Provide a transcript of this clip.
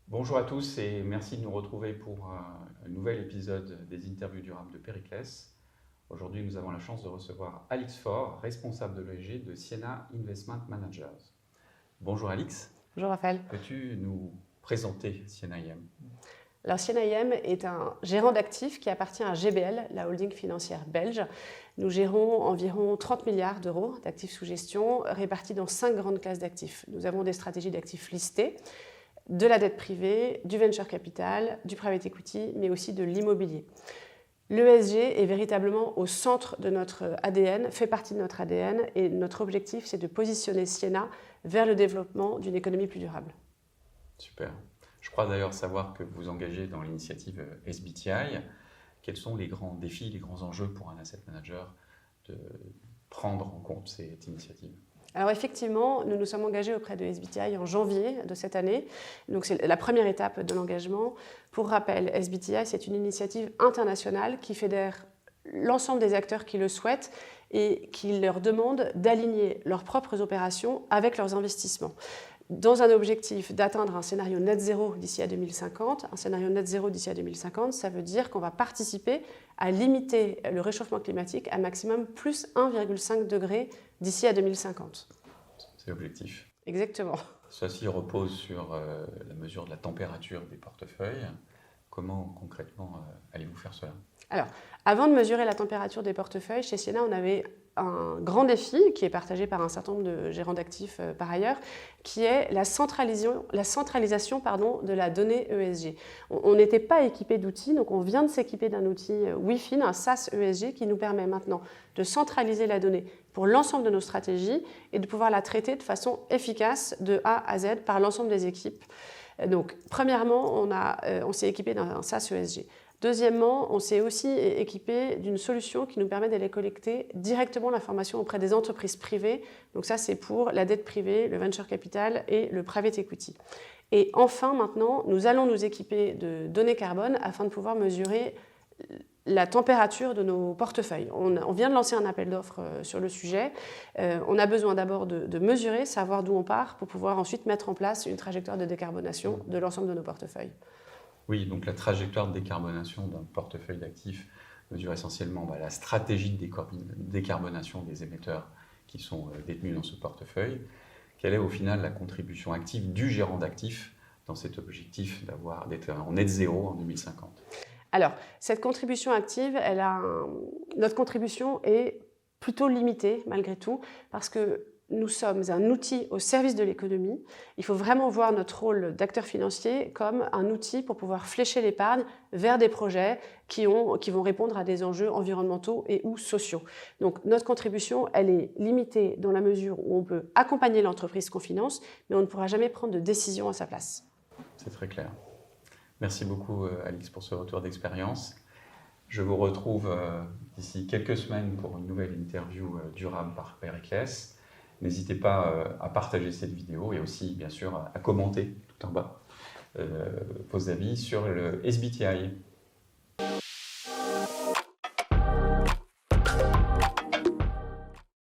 Bonjour à tous et merci de nous retrouver pour un nouvel épisode des interviews durables de Périclès. Aujourd'hui, nous avons la chance de recevoir Alix Faure, responsable de l'ESG de Sienna Investment Managers. Bonjour Alix. Bonjour Raphaël. Peux-tu nous présenter Sienna IM ? Alors Sienna IM est un gérant d'actifs qui appartient à GBL, la holding financière belge. Nous gérons environ 30 milliards d'euros d'actifs sous gestion répartis dans 5 grandes classes d'actifs. Nous avons des stratégies d'actifs listés, de la dette privée, du venture capital, du private equity, mais aussi de l'immobilier. L'ESG est véritablement au centre de notre ADN, fait partie de notre ADN, et notre objectif, c'est de positionner Sienna vers le développement d'une économie plus durable. Super. Je crois d'ailleurs savoir que vous vous engagez dans l'initiative SBTI. Quels sont les grands défis, les grands enjeux pour un asset manager de prendre en compte cette initiative ? Alors effectivement, nous nous sommes engagés auprès de SBTI en janvier de cette année. Donc c'est la première étape de l'engagement. Pour rappel, SBTI, c'est une initiative internationale qui fédère l'ensemble des acteurs qui le souhaitent et qui leur demande d'aligner leurs propres opérations avec leurs investissements. Dans un objectif d'atteindre un scénario net zéro d'ici à 2050, un scénario net zéro d'ici à 2050, ça veut dire qu'on va participer à limiter le réchauffement climatique à maximum plus 1,5 degré d'ici à 2050. C'est l'objectif. Exactement. Ceci repose sur la mesure de la température des portefeuilles. Comment concrètement allez-vous faire cela ? Alors, avant de mesurer la température des portefeuilles, chez Sienna, on avait un grand défi qui est partagé par un certain nombre de gérants d'actifs par ailleurs, qui est la centralisation de la donnée ESG. On n'était pas équipé d'outils, donc on vient de s'équiper d'un outil Wi-Fi, un SaaS ESG, qui nous permet maintenant de centraliser la donnée pour l'ensemble de nos stratégies et de pouvoir la traiter de façon efficace de A à Z par l'ensemble des équipes. Donc, premièrement, on s'est équipé d'un SaaS ESG. Deuxièmement, on s'est aussi équipé d'une solution qui nous permet d'aller collecter directement l'information auprès des entreprises privées. Donc ça, c'est pour la dette privée, le venture capital et le private equity. Et enfin, maintenant, nous allons nous équiper de données carbone afin de pouvoir mesurer la température de nos portefeuilles. On vient de lancer un appel d'offres sur le sujet. On a besoin d'abord de mesurer, savoir d'où on part pour pouvoir ensuite mettre en place une trajectoire de décarbonation de l'ensemble de nos portefeuilles. Oui, donc la trajectoire de décarbonation d'un portefeuille d'actifs mesure essentiellement la stratégie de décarbonation des émetteurs qui sont détenus dans ce portefeuille. Quelle est au final la contribution active du gérant d'actifs dans cet objectif d'être en net zéro en 2050 ? Alors, cette contribution active, notre contribution est plutôt limitée malgré tout parce que nous sommes un outil au service de l'économie. Il faut vraiment voir notre rôle d'acteur financier comme un outil pour pouvoir flécher l'épargne vers des projets qui vont répondre à des enjeux environnementaux et ou sociaux. Donc notre contribution, elle est limitée dans la mesure où on peut accompagner l'entreprise qu'on finance, mais on ne pourra jamais prendre de décision à sa place. C'est très clair. Merci beaucoup Alix pour ce retour d'expérience. Je vous retrouve d'ici quelques semaines pour une nouvelle interview durable par Périclès. N'hésitez pas à partager cette vidéo et aussi, bien sûr, à commenter tout en bas vos avis sur le SBTI.